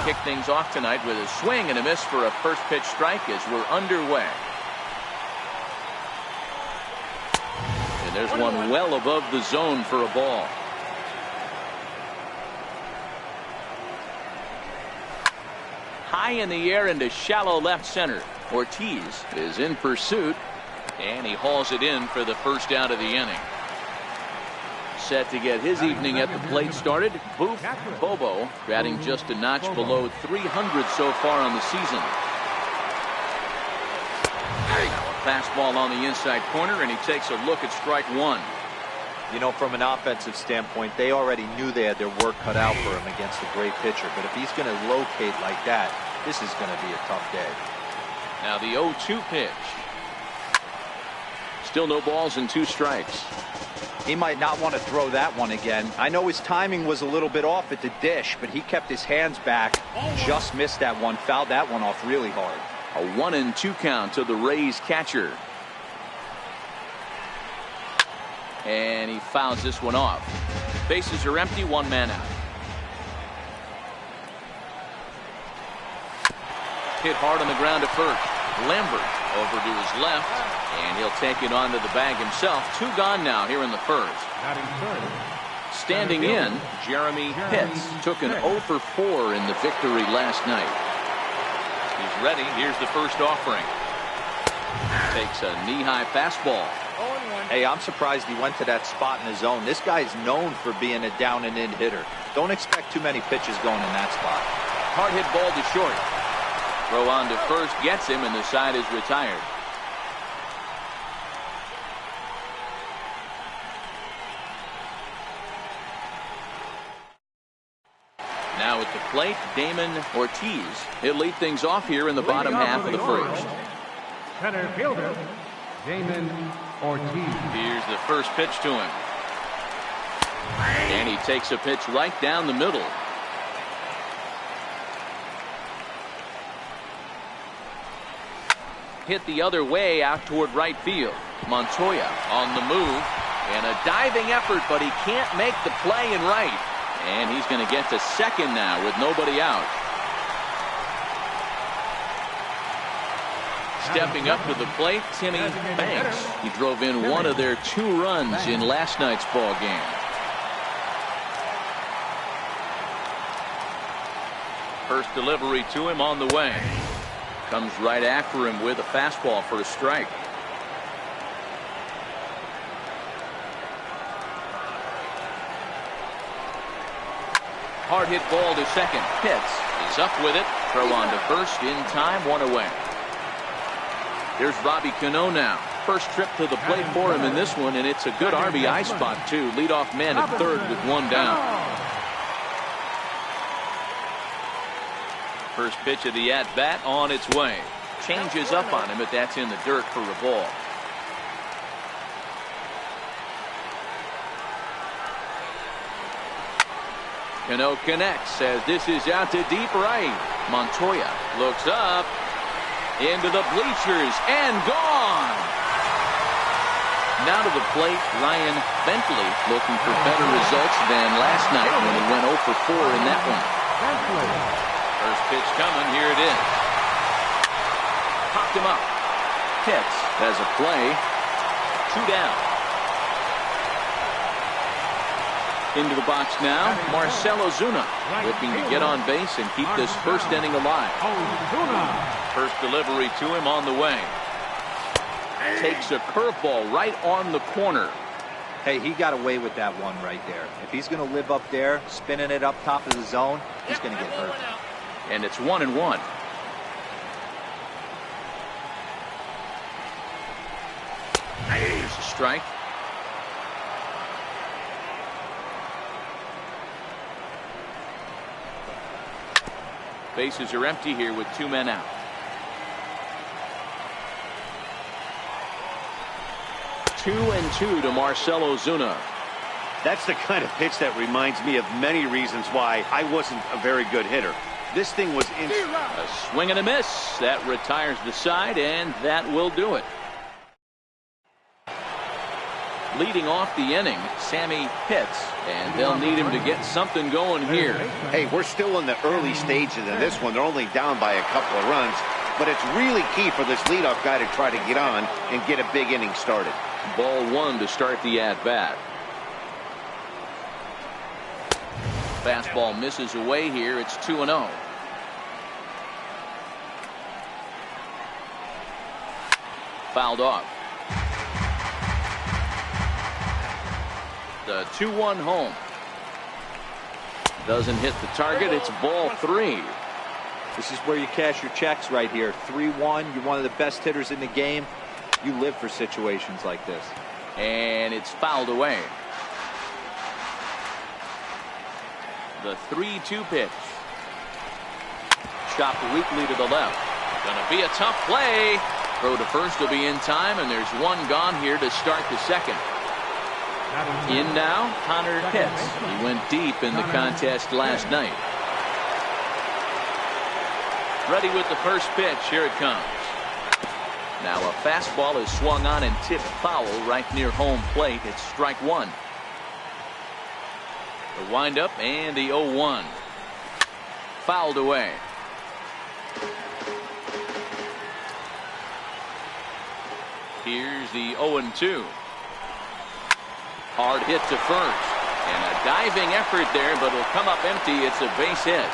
kick things off tonight with a swing and a miss for a first pitch strike as we're underway. And there's one well above the zone for a ball. High in the air into shallow left center. Ortiz is in pursuit, and he hauls it in for the first out of the inning. Set to get his evening at the plate started. Boof Bobo batting just a notch below 300 so far on the season. Now a fastball on the inside corner, and he takes a look at strike one. You know, from an offensive standpoint, they already knew they had their work cut out for him against a great pitcher. But if he's going to locate like that, this is going to be a tough day. Now the 0-2 pitch. Still no balls and 2 strikes. He might not want to throw that one again. I know his timing was a little bit off at the dish, but he kept his hands back. Just missed that one. Fouled that one off really hard. A 1-2 count to the Rays catcher. And he fouls this one off. Bases are empty, 1 man out. Hit hard on the ground to first. Lambert over to his left, and he'll take it onto the bag himself. 2 gone now here in the first. Standing in, Jeremy Pitts took an 0 for 4 in the victory last night. He's ready. Here's the first offering. Takes a knee-high fastball. Hey, I'm surprised he went to that spot in the zone. This guy's known for being a down and in hitter. Don't expect too many pitches going in that spot. Hard hit ball to short. Throw on to first gets him, and the side is retired. Now at the plate, Damon Ortiz. He'll lead things off here in the bottom half of the first. Center fielder, Damon Ortiz. Here's the first pitch to him. And he takes a pitch right down the middle. Hit the other way out toward right field. Montoya on the move, and a diving effort, but he can't make the play in right. And he's going to get to second now with nobody out. Stepping up to the plate, Timmy Banks. He drove in one of their 2 runs in last night's ball game. First delivery to him on the way. Comes right after him with a fastball for a strike. Hard hit ball to second. Pitts is up with it. Throw on to first in time. 1 away. There's Robbie Cano now. First trip to the plate for him in this one, and it's a good RBI spot too. Leadoff man at third with 1 down. First pitch of the at-bat on its way. Changes up on him, but that's in the dirt for a ball. Cano connects as this is out to deep right. Montoya looks up into the bleachers and gone. Now to the plate, Ryan Bentley looking for better results than last night when he went 0 for 4 in that one. First pitch coming, here it is. Popped him up. Pitts has a play. 2 down. Into the box now, Marcell Ozuna looking to get on base and keep this first inning alive. First delivery to him on the way. Takes a curveball right on the corner. Hey, he got away with that one right there. If he's going to live up there, spinning it up top of the zone, he's going to get hurt. And it's 1-1. Here's a strike. Bases are empty here with 2 men out. 2-2 to Marcell Ozuna. That's the kind of pitch that reminds me of many reasons why I wasn't a very good hitter. This thing was in. A swing and a miss. That retires the side, and that will do it. leading off the inning, Sammy Pitts, and they'll need him to get something going here. Hey, we're still in the early stages of this one. They're only down by a couple of runs, but it's really key for this leadoff guy to try to get on and get a big inning started. Ball one to start the at-bat. Fastball misses away here. It's 2-0. Fouled off. The 2-1 home. Doesn't hit the target. It's ball three. This is where you cash your checks right here. 3-1. You're one of the best hitters in the game. You live for situations like this. And it's fouled away. The 3-2 pitch. Chopped weakly to the left. Gonna be a tough play. Throw to first will be in time, and there's one gone here to start the second. In now, Connor Pitts. He went deep in the contest last night. Ready with the first pitch. Here it comes. Now a fastball is swung on and tipped foul right near home plate. It's strike one. The windup and the 0-1. Fouled away. Here's the 0-2. Hard hit to first. And a diving effort there, but it'll come up empty. It's a base hit.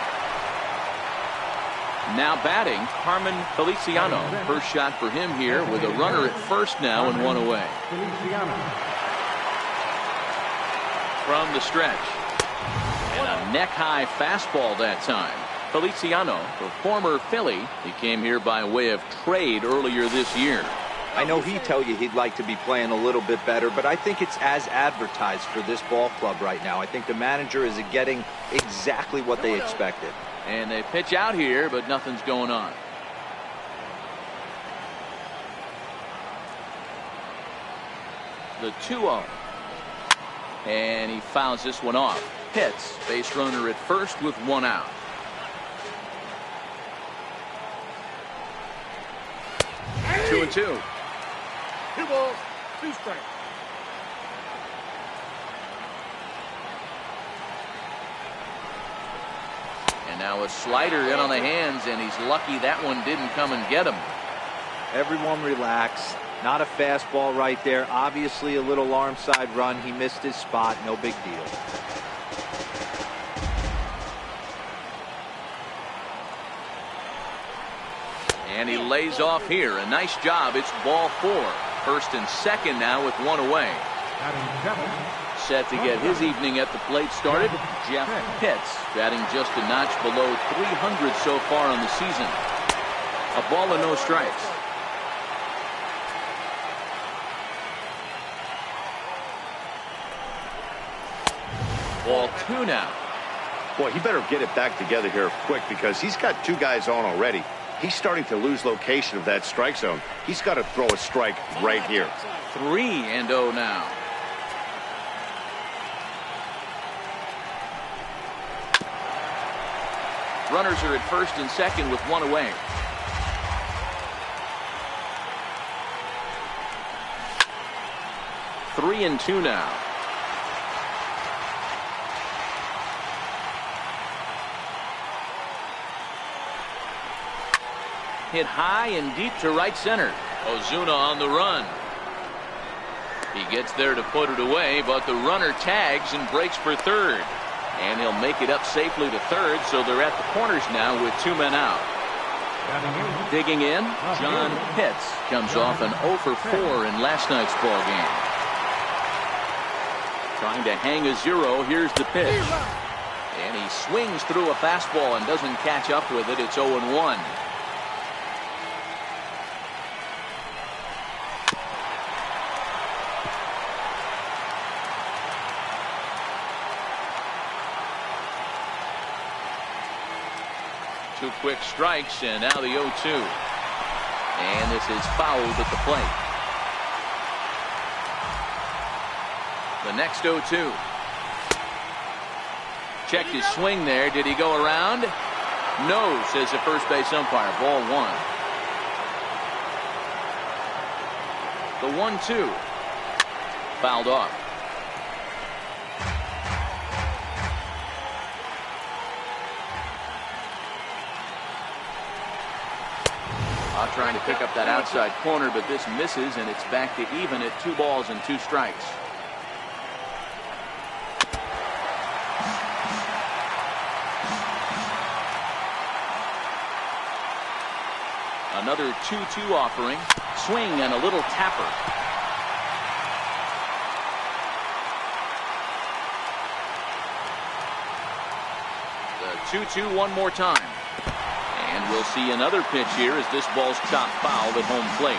Now batting, Carmen Feliciano. First shot for him here with a runner at first now and one away. From the stretch. And a neck-high fastball that time. Feliciano, the former Philly, he came here by way of trade earlier this year. I know he'd tell you he'd like to be playing a little bit better, but I think it's as advertised for this ball club right now. I think the manager is getting exactly what they expected. And they pitch out here, but nothing's going on. The 2-0. And he fouls this one off. Pitts, base runner at first with one out. Hey! 2-2. 2 balls, 2 strikes. And now a slider in on the hands, and he's lucky that one didn't come and get him. Everyone relax. Not a fastball right there. Obviously a little arm side run. He missed his spot. No big deal. And he lays off here. A nice job. It's ball four. First and second now with one away. Set to get his evening at the plate started, Jeff Pitts, batting just a notch below 300 so far on the season. A ball and no strikes. Ball two now. Boy, he better get it back together here quick because he's got 2 guys on already. He's starting to lose location of that strike zone. He's got to throw a strike right here. 3-0 now. Runners are at first and second with one away. Three and two now. Hit high and deep to right center. Ozuna on the run. He gets there to put it away, but the runner tags and breaks for third. And he'll make it up safely to third, so they're at the corners now with 2 men out. Digging in, John Pitts comes off an 0 for 4 in last night's ball game. Trying to hang a 0. Here's the pitch. And he swings through a fastball and doesn't catch up with it. It's 0-1. Two quick strikes, and now the 0-2. And this is fouled at the plate. The next 0-2. Checked his swing there. Did he go around? No, says the first base umpire. Ball one. The 1-2. fouled off. Trying to pick up that outside corner, but this misses, and it's back to even at 2 balls and 2 strikes. Another 2-2 offering. Swing and a little tapper. The 2-2 one more time. And we'll see another pitch here as this ball's chopped foul at home plate.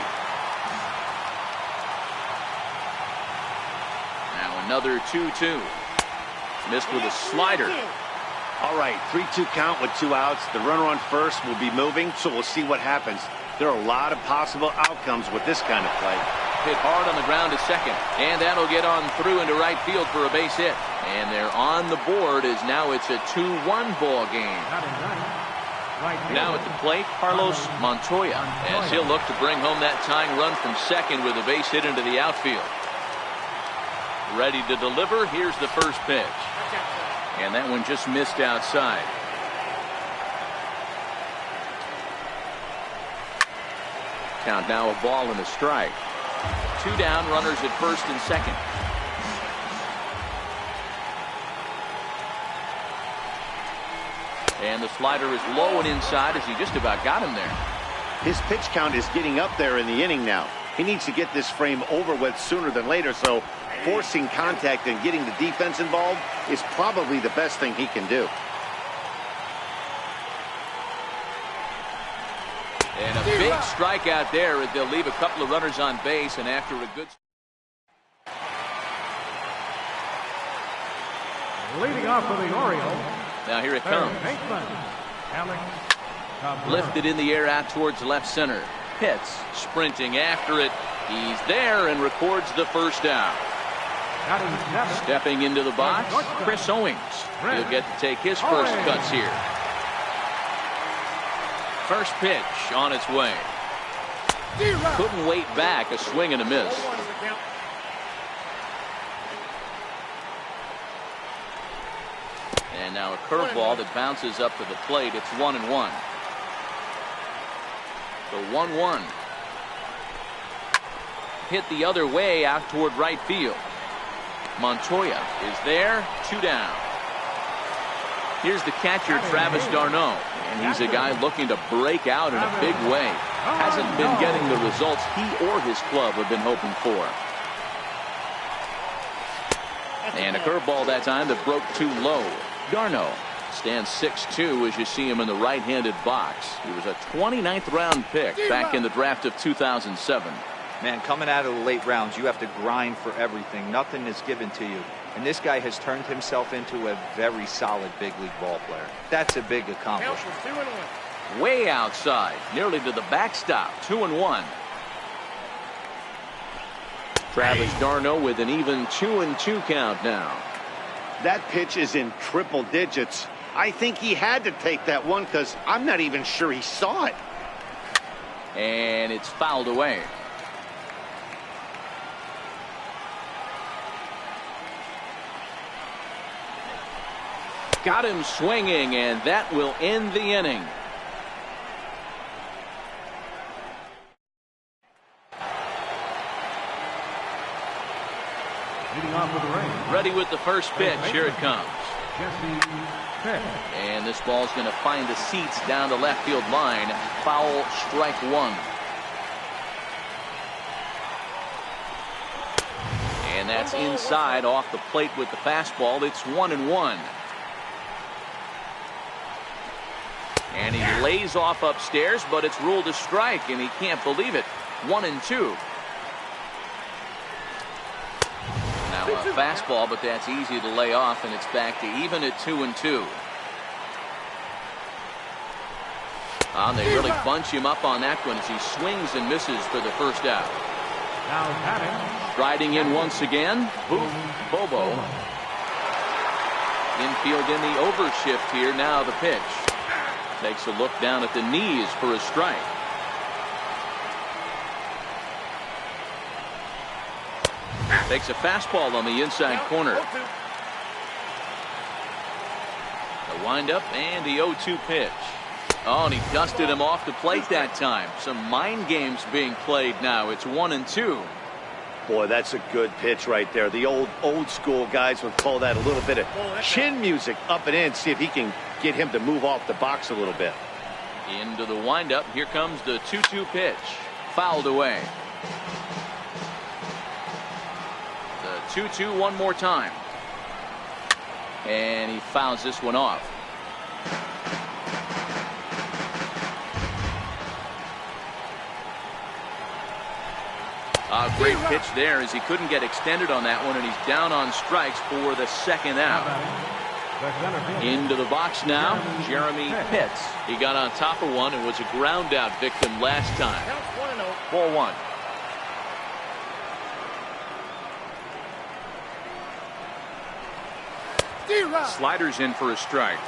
Now another 2-2. Missed with a slider. All right, 3-2 count with 2 outs. The runner on first will be moving, so we'll see what happens. There are a lot of possible outcomes with this kind of play. Hit hard on the ground to second, and that'll get on through into right field for a base hit. And they're on the board as now it's a 2-1 ball game. Now at the plate, Carlos Montoya, as he'll look to bring home that tying run from second with a base hit into the outfield. Ready to deliver. Here's the first pitch. And that one just missed outside. Count now a ball and a strike. 2 down, runners at first and second. And the slider is low and inside as he just about got him there. His pitch count is getting up there in the inning now. He needs to get this frame over with sooner than later, so forcing contact and getting the defense involved is probably the best thing he can do. And a big strikeout there as they'll leave a couple of runners on base, and after a good... Leading off for the Orioles. Now here it comes. Lifted in the air out towards left center. Pitts sprinting after it. He's there and records the first down. Stepping into the box, Chris Owings. He'll get to take his first cuts here. First pitch on its way. Couldn't wait back. A swing and a miss. And now a curveball that bounces up to the plate. It's 1-1. The 1-1. Hit the other way out toward right field. Montoya is there. 2 down. Here's the catcher, Travis d'Arnaud, and he's a guy looking to break out in a big way. Hasn't been getting the results he or his club have been hoping for. And a curveball that time that broke too low. d'Arnaud stands 6'2" as you see him in the right-handed box. He was a 29th round pick back in the draft of 2007. Man, coming out of the late rounds, you have to grind for everything. Nothing is given to you. And this guy has turned himself into a very solid big league ball player. That's a big accomplishment. Way outside, nearly to the backstop. 2-1. Travis d'Arnaud with an even 2-2 count now. That pitch is in triple digits. I think he had to take that one because I'm not even sure he saw it. And it's fouled away. Got him swinging, and that will end the inning. Ready with the first pitch. Here it comes. And this ball's going to find the seats down the left field line. Foul, strike 1. And that's inside off the plate with the fastball. It's 1-1. And he lays off upstairs, but it's ruled a strike, and he can't believe it. 1-2. Now a fastball, but that's easy to lay off, and it's back to even at 2-2. They really bunch him up on that one as he swings and misses for the first out. Striding in once again, Bobo. Infield in the overshift here. Now the pitch. Takes a look down at the knees for a strike. Takes a fastball on the inside corner. The windup and the 0-2 pitch. Oh, and he dusted him off the plate that time. Some mind games being played now. It's 1-2. Boy, that's a good pitch right there. The old school guys would call that a little bit of chin music up and in. See if he can get him to move off the box a little bit. Into the windup. Here comes the 2-2 pitch. Fouled away. The 2-2 one more time. And he fouls this one off. A great pitch there as he couldn't get extended on that one, and he's down on strikes for the second out. Into the box now, Jeremy Pitts. He got on top of one and was a ground out victim last time. 4-1. Sliders in for a strike.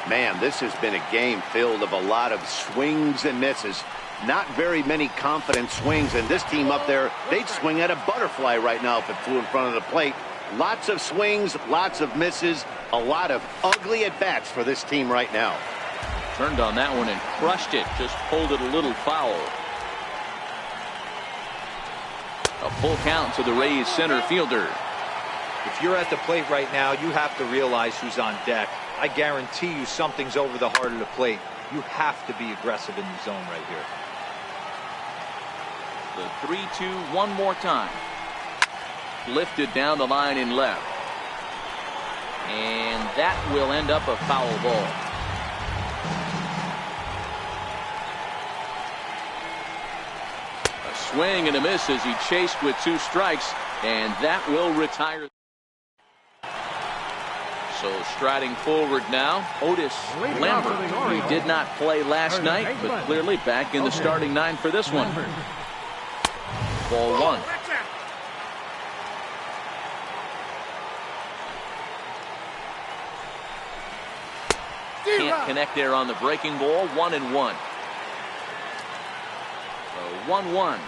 Man, this has been a game filled of a lot of swings and misses. Not very many confident swings, and this team up there, they'd swing at a butterfly right now if it flew in front of the plate. Lots of swings, lots of misses, a lot of ugly at-bats for this team right now. Turned on that one and crushed it, just pulled it a little foul. A full count to the Rays center fielder. If you're at the plate right now, you have to realize who's on deck. I guarantee you something's over the heart of the plate. You have to be aggressive in the zone right here. The 3-2 one more time. Lifted down the line in left. And that will end up a foul ball. A swing and a miss as he chased with 2 strikes, and that will retire. So striding forward now, Otis Lambert. He did not play last night, but clearly back in the starting 9 for this one. Ball 1. Can't connect there on the breaking ball. 1-1. So 1-1.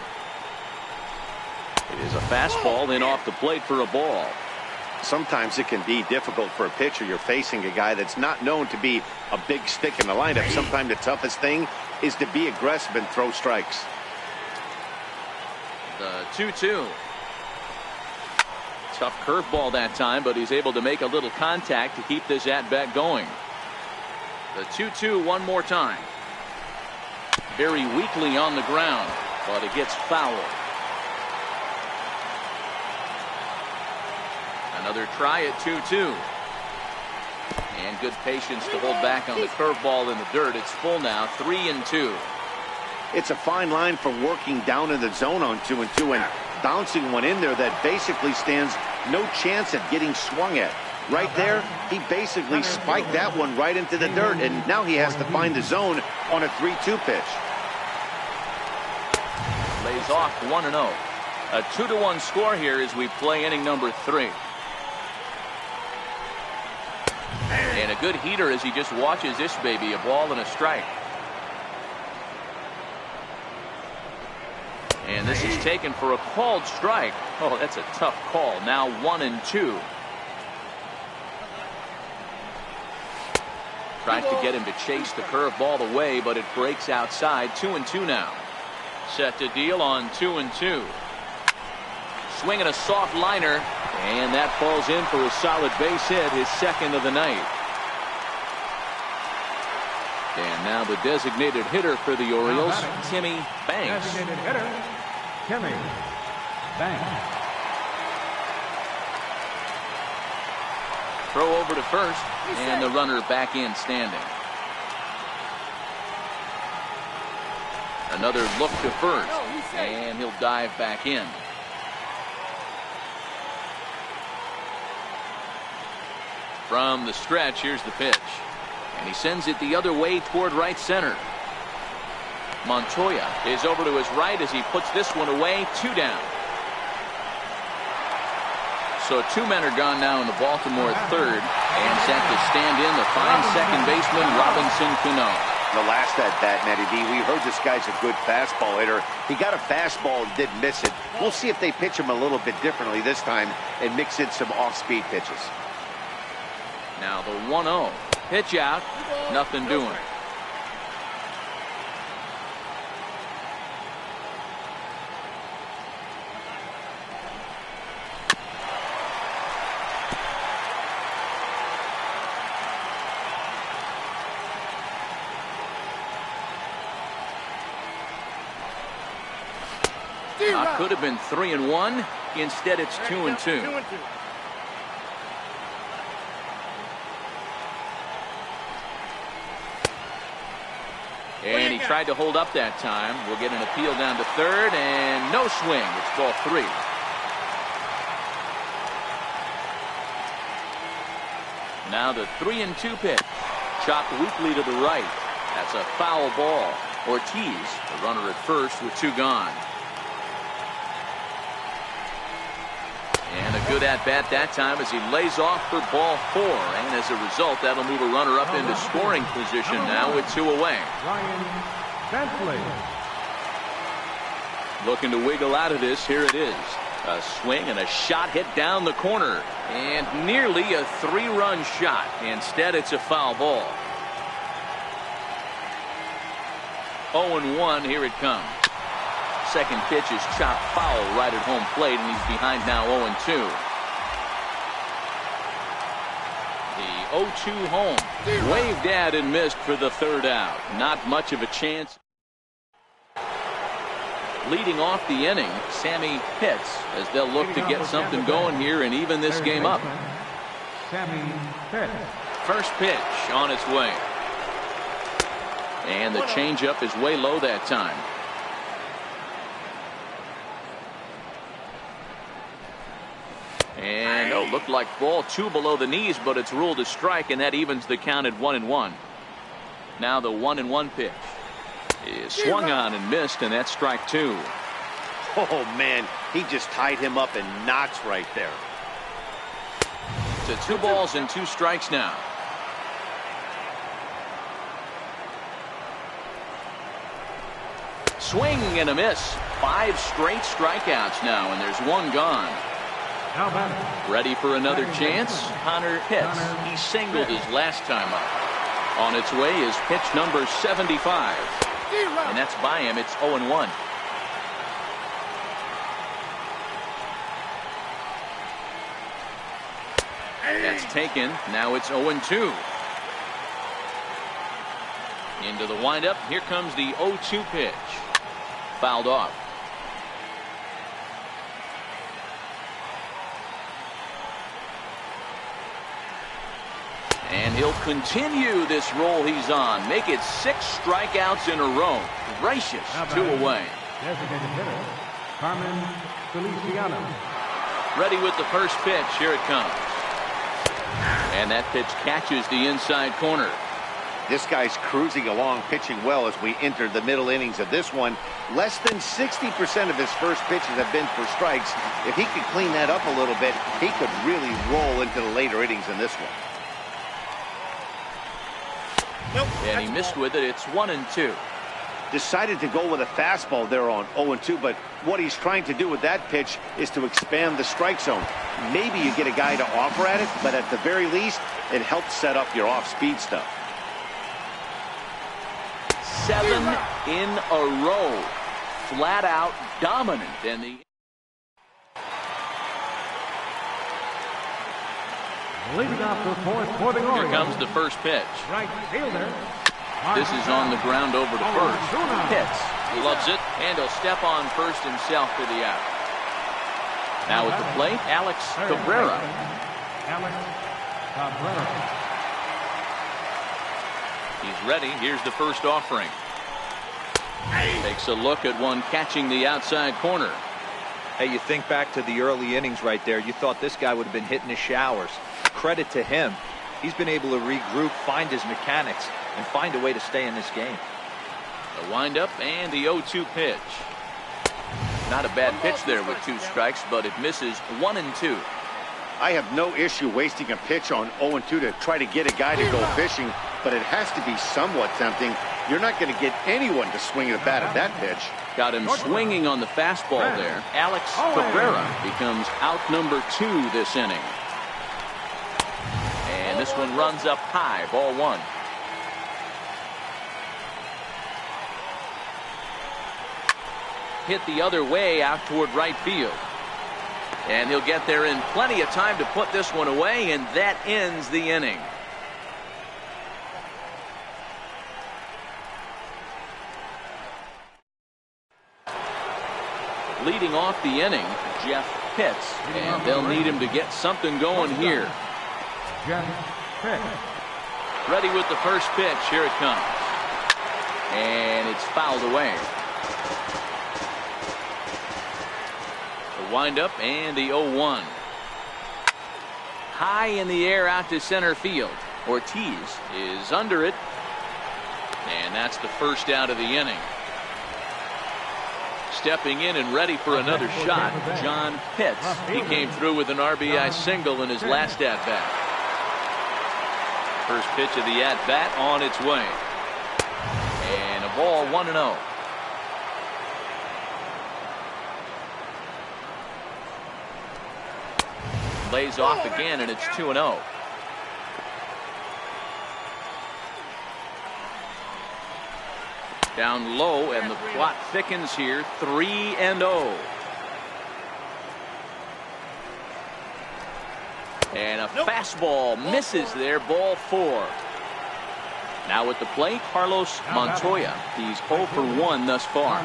It is a fastball in off the plate for a ball. Sometimes it can be difficult for a pitcher. You're facing a guy that's not known to be a big stick in the lineup. Sometimes the toughest thing is to be aggressive and throw strikes. The 2-2. Tough curveball that time, but he's able to make a little contact to keep this at-bat going. The 2-2 one more time. Very weakly on the ground, but it gets fouled. Another try at 2-2. And good patience to hold back on the curveball in the dirt. It's full now, 3-2. It's a fine line for working down in the zone on 2-2 and bouncing one in there that basically stands no chance at getting swung at. Right there, he basically spiked that one right into the dirt, and now he has to find the zone on a 3-2 pitch. Lays off 1-0. A 2-1 score here as we play inning number 3. And a good heater as he just watches this baby, a ball and a strike. And this is taken for a called strike. Oh, that's a tough call. Now 1-2. Tries to get him to chase the curveball away, but it breaks outside. 2-2 now. Set to deal on 2-2. Swinging a soft liner, and that falls in for a solid base hit, his second of the night. And now the designated hitter for the Orioles, Timmy Banks. Designated hitter, Timmy Banks. Throw over to first, and the runner back in standing. Another look to first, and he'll dive back in. From the stretch, here's the pitch. And he sends it the other way toward right center. Montoya is over to his right as he puts this one away. 2 down. So 2 men are gone now in the Baltimore third. And set to stand in the fine second baseman, Robinson Cano. The last at bat, Matty D, we heard this guy's a good fastball hitter. He got a fastball and did miss it. We'll see if they pitch him a little bit differently this time and mix in some off-speed pitches. Now the 1-0. Pitch out. Nothing doing. Could have been 3-1. Instead, it's 2-2. And he tried to hold up that time. We'll get an appeal down to third, and no swing. It's ball 3. Now the 3-2 pitch. Chopped weakly to the right. That's a foul ball. Ortiz, the runner at first with 2 gone. And a good at-bat that time as he lays off for ball 4. And as a result, that'll move a runner up into scoring position now with 2 away. Ryan Bentley. Looking to wiggle out of this. Here it is. A swing and a shot hit down the corner. And nearly a 3-run shot. Instead, it's a foul ball. 0-1. Here it comes. Second pitch is chopped foul right at home plate, and he's behind now 0-2. The 0-2 home. Waved at and missed for the 3rd out. Not much of a chance. Leading off the inning, Sammy Pitts, as they'll look to get something going here and even this game up. Sammy Pitts. First pitch on its way. And the changeup is way low that time. And looked like ball 2 below the knees, but it's ruled a strike, and that evens the count at 1-1. Now the 1-1 pitch is swung on and missed, and that's strike 2. Oh, man, he just tied him up in knots right there. To 2 balls and 2 strikes now. Swing and a miss. 5 straight strikeouts now, and there's 1 gone. Ready for another chance? Connor Pitts. He singled his last time up. On its way is pitch number 75. And that's by him. It's 0-1. That's taken. Now it's 0-2. Into the windup. Here comes the 0-2 pitch. Fouled off. And he'll continue this roll he's on. Make it 6 strikeouts in a row. Gracious, 2 away. Designated hitter, Carmen Feliciano. Ready with the first pitch. Here it comes. And that pitch catches the inside corner. This guy's cruising along, pitching well as we enter the middle innings of this one. Less than 60% of his first pitches have been for strikes. If he could clean that up a little bit, he could really roll into the later innings in this one. And he missed with it. It's 1-2. Decided to go with a fastball there on 0-2, but what he's trying to do with that pitch is to expand the strike zone. Maybe you get a guy to offer at it, but at the very least, it helps set up your off-speed stuff. 7 in a row. Flat out dominant. And the Leading off the 4th for the Orioles. here comes the first pitch. Right fielder. This is on the ground over to first. Pitts loves it, and he'll step on first himself for the out. Now at the plate, Alex Cabrera. Alex Cabrera. He's ready. Here's the first offering. Takes a look at one catching the outside corner. Hey, you think back to the early innings right there. You thought this guy would have been hitting his showers. Credit to him. He's been able to regroup, find his mechanics, and find a way to stay in this game. The windup and the 0-2 pitch. Not a bad pitch there with 2 strikes, but it misses 1-2. I have no issue wasting a pitch on 0-2 to try to get a guy to go fishing, but it has to be somewhat tempting You're not going to get anyone to swing at a bat at that pitch. Got him swinging on the fastball there. Alex Cabrera becomes out number 2 this inning. And this one runs up high, ball 1. Hit the other way out toward right field. And he'll get there in plenty of time to put this one away, and that ends the inning. Leading off the inning, Jeff Pitts, and they'll need him to get something going here. Jeff Pitts. Ready with the first pitch. Here it comes. And it's fouled away. The windup and the 0-1. High in the air out to center field. Ortiz is under it. And that's the first out of the inning. Stepping in and ready for another shot, John Pitts. He came through with an RBI single in his last at-bat. First pitch of the at-bat on its way. And a ball 1-0. Lays off again, and it's 2-0. Down low, and the plot thickens here. 3-0. And a fastball misses there. Ball 4. Now at the plate, Carlos Montoya. He's 0 for 1 thus far.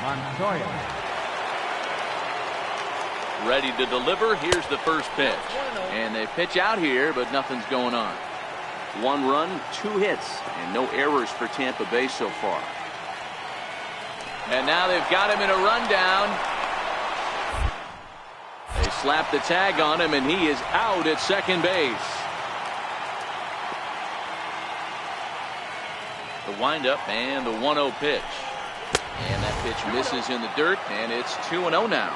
Montoya. Ready to deliver. Here's the first pitch. And they pitch out here, but nothing's going on. 1 run, 2 hits, and no errors for Tampa Bay so far. And now they've got him in a rundown. They slap the tag on him, and he is out at second base. The windup and the 1-0 pitch. And that pitch misses in the dirt, and it's 2-0 now.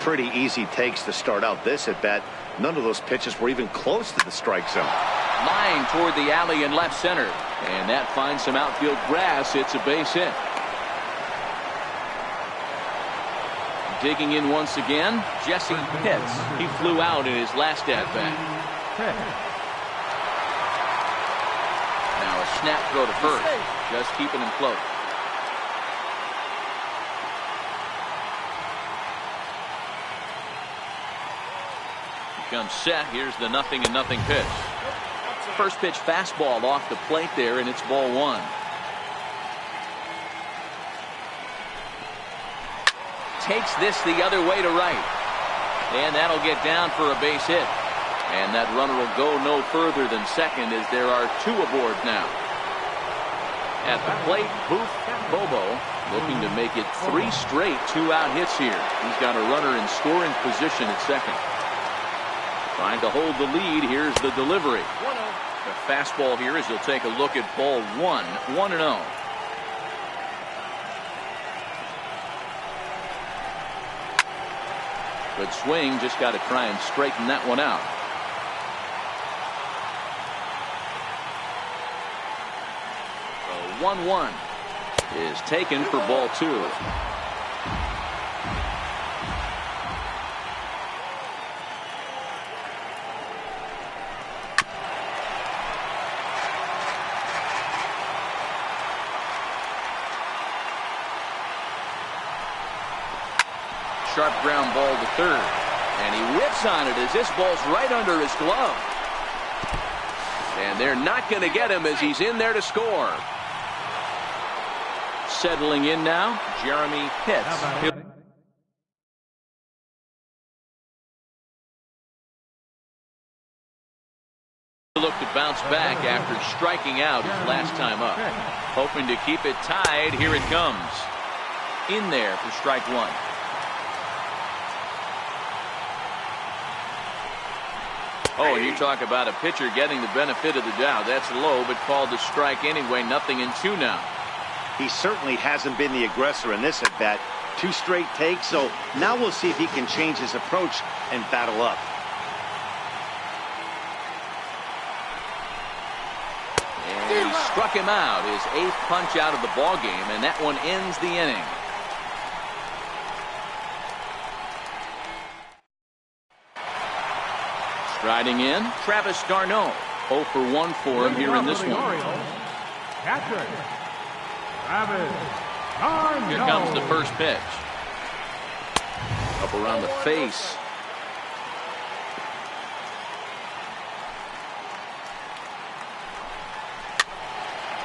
Pretty easy takes to start out this at bat. None of those pitches were even close to the strike zone. Line toward the alley in left center, and that finds some outfield grass. It's a base hit. Digging in once again, Jesse Pitts. He flew out in his last at bat. Now a snap throw to first, just keeping him close. Comes set. Here's the 0-0 pitch. First pitch fastball off the plate there, and it's ball 1. Takes this the other way to right, and that'll get down for a base hit. And that runner will go no further than second, as there are 2 aboard now. At the plate, Booth Bobo looking to make it 3 straight 2-out hits here. He's got a runner in scoring position at second. Trying to hold the lead. Here's the delivery. The fastball here as he'll take a look at ball 1. 1-0. Good swing. Just got to try and straighten that one out. The 1-1 is taken for ball 2. Sharp ground ball to third, and he whips on it as this ball's right under his glove. And they're not going to get him as he's in there to score. Settling in now, Jeremy Pitts. Look to bounce back after striking out his last time up. Hoping to keep it tied. Here it comes. In there for strike 1. Oh, and you talk about a pitcher getting the benefit of the doubt. That's low, but called to strike anyway. 0-2 now. He certainly hasn't been the aggressor in this at bat. 2 straight takes, so now we'll see if he can change his approach and battle up. And he struck him out, his 8th punch out of the ball game, and that one ends the inning. Striding in, Travis d'Arnaud. 0 for 1 for him here in this one. Orioles, catcher, Travis d'Arnaud. Here comes the first pitch. Up around the face.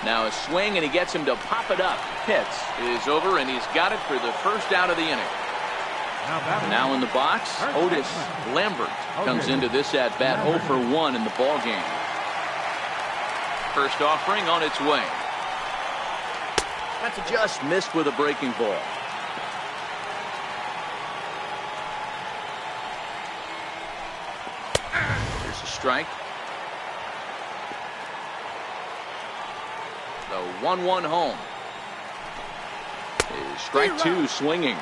Now a swing, and he gets him to pop it up. Pitts is over, and he's got it for the first out of the inning. Now in the box, Otis Lambert comes into this at-bat 0 for 1 in the ball game. First offering on its way. That's just missed with a breaking ball. Here's a strike. The 1-1 home. Is strike 2 swinging.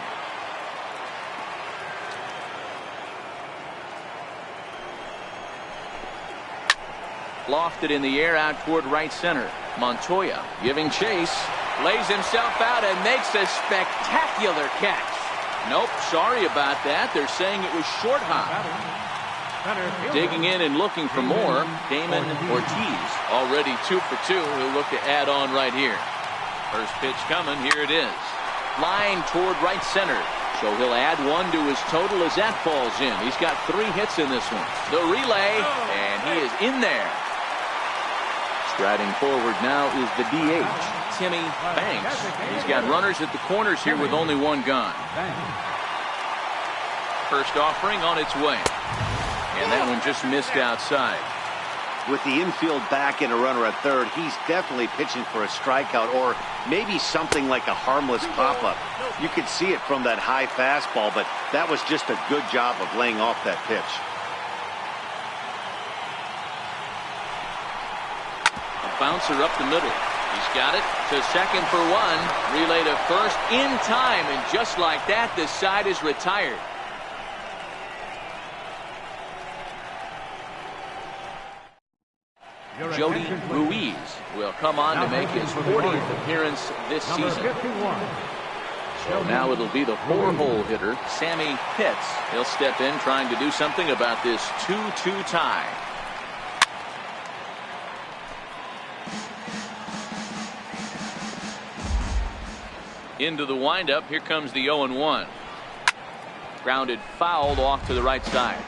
Lofted in the air out toward right center. Montoya giving chase. Lays himself out and makes a spectacular catch. Nope, sorry about that. They're saying it was short hop. Digging in and looking for more. Damon Ortiz already 2 for 2. He'll look to add on right here. First pitch coming. Here it is. Line toward right center. So he'll add 1 to his total as that falls in. He's got 3 hits in this one. The relay, and he is in there. Striding forward now is the DH, Timmy Banks. He's got runners at the corners here with only 1 gone. First offering on its way. And that one just missed outside. With the infield back and a runner at third, he's definitely pitching for a strikeout or maybe something like a harmless pop-up. You could see it from that high fastball, but that was just a good job of laying off that pitch. Bouncer up the middle. He's got it to second for 1. Relay to first in time, and just like that, the side is retired. Jody Ruiz will come on to make his 40th appearance this season. So now it'll be the 4-hole hitter, Sammy Pitts. He'll step in trying to do something about this 2-2 tie. Into the windup. Here comes the 0-1. Grounded fouled off to the right side.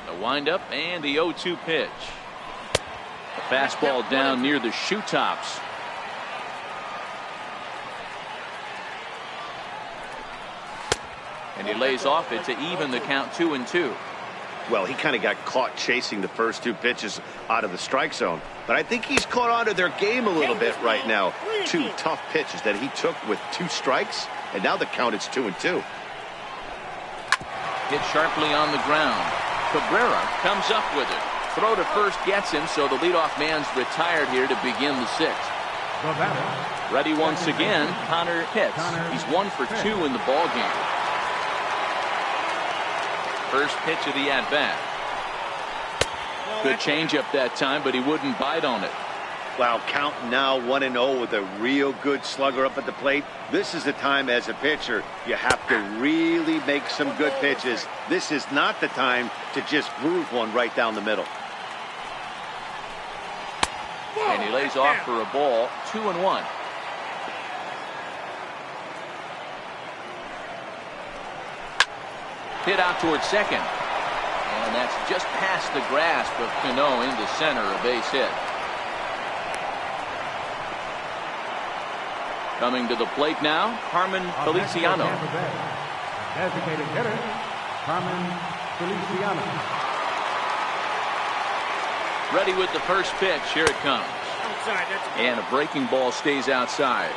The windup and the 0-2 pitch. A fastball down near the shoe tops. And he lays off it to even the count 2-2. Well, he kind of got caught chasing the first 2 pitches out of the strike zone. But I think he's caught on to their game a little bit right now. 2 tough pitches that he took with 2 strikes, and now the count is 2-2. Hit sharply on the ground. Cabrera comes up with it. Throw to first gets him, so the leadoff man's retired here to begin the 6th. Ready once again, Connor Pitts. He's 1 for 2 in the ball game. First pitch of the at-bat. Good changeup that time, but he wouldn't bite on it. Wow, count now 1-0 with a real good slugger up at the plate. This is the time as a pitcher you have to really make some good pitches. This is not the time to just groove one right down the middle. And he lays off for a ball. 2-1. Hit out towards second. And that's just past the grasp of Cano into center, a base hit. Coming to the plate now, Carmen Feliciano. Designated hitter, Carmen Feliciano. Ready with the first pitch. Here it comes. And a breaking ball stays outside.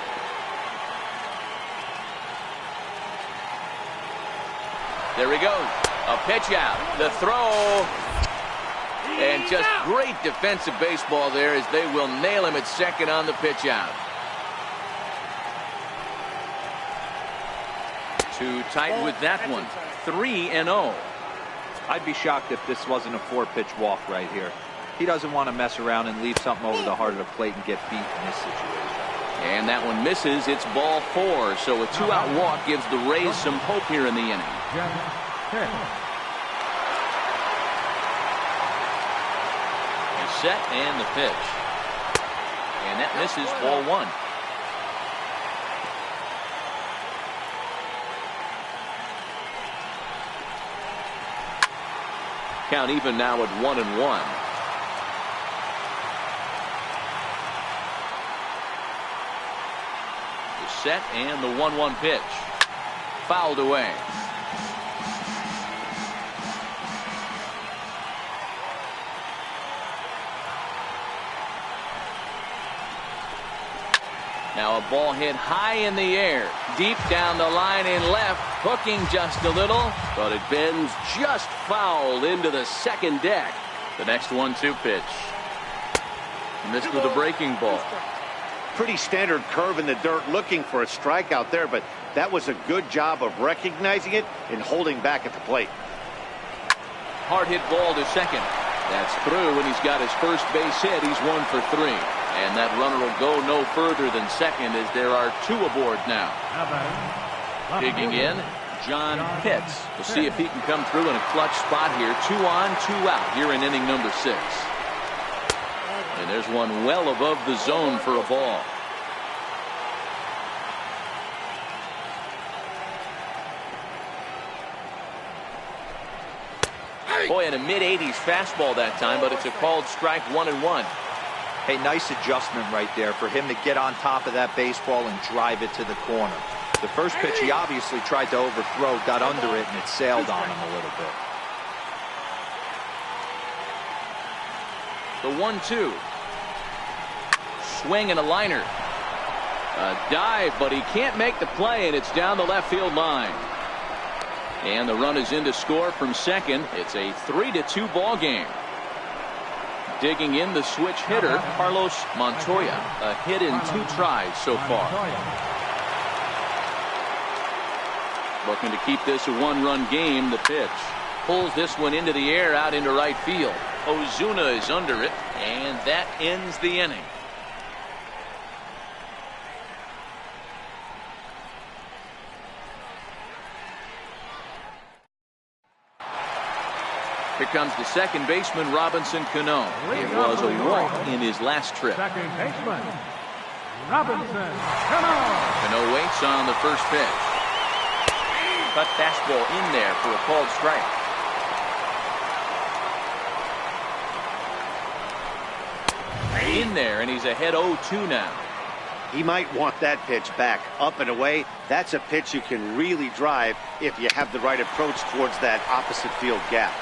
There he goes. A pitch out. The throw. And just great defensive baseball there as they will nail him at second on the pitch out. Too tight with that one. 3-0. I'd be shocked if this wasn't a 4-pitch walk right here. He doesn't want to mess around and leave something over the heart of the plate and get beat in this situation. And that one misses. It's ball 4. So a 2-out walk gives the Rays some hope here in the inning. He's set and the pitch. And that misses, ball 1. Count even now at 1-1. Set and the 1-1 pitch fouled away. Now a ball hit high in the air, deep down the line in left, hooking just a little, but it bends just foul into the second deck. The next 1-2 pitch missed with a breaking ball. Pretty standard curve in the dirt, looking for a strike out there, but that was a good job of recognizing it and holding back at the plate. Hard hit ball to second. That's through, and he's got his first base hit. He's 1 for 3. And that runner will go no further than second as there are 2 aboard now. Digging in, John Pitts. We'll see if he can come through in a clutch spot here. 2 on, 2 out here in inning number 6. And there's one well above the zone for a ball. Boy, in a mid-80s fastball that time, but it's a called strike, 1-1. Hey, nice adjustment right there for him to get on top of that baseball and drive it to the corner. The first pitch he obviously tried to overthrow, got under it, and it sailed on him a little bit. The 1-2. Swing and a liner. A dive, but he can't make the play, and it's down the left field line. And the run is in to score from second. It's a 3-2 ball game. Digging in, the switch hitter, Carlos Montoya. A hit in 2 tries so far. Looking to keep this a 1-run game. The pitch pulls this one into the air out into right field. Ozuna is under it, and that ends the inning. Here comes the second baseman, Robinson Cano. It was a walk in his last trip. Second baseman, Robinson Cano. Cano waits on the first pitch. Cut fastball in there for a called strike. In there, and he's ahead 0-2 now. He might want that pitch back, up and away. That's a pitch you can really drive if you have the right approach towards that opposite field gap.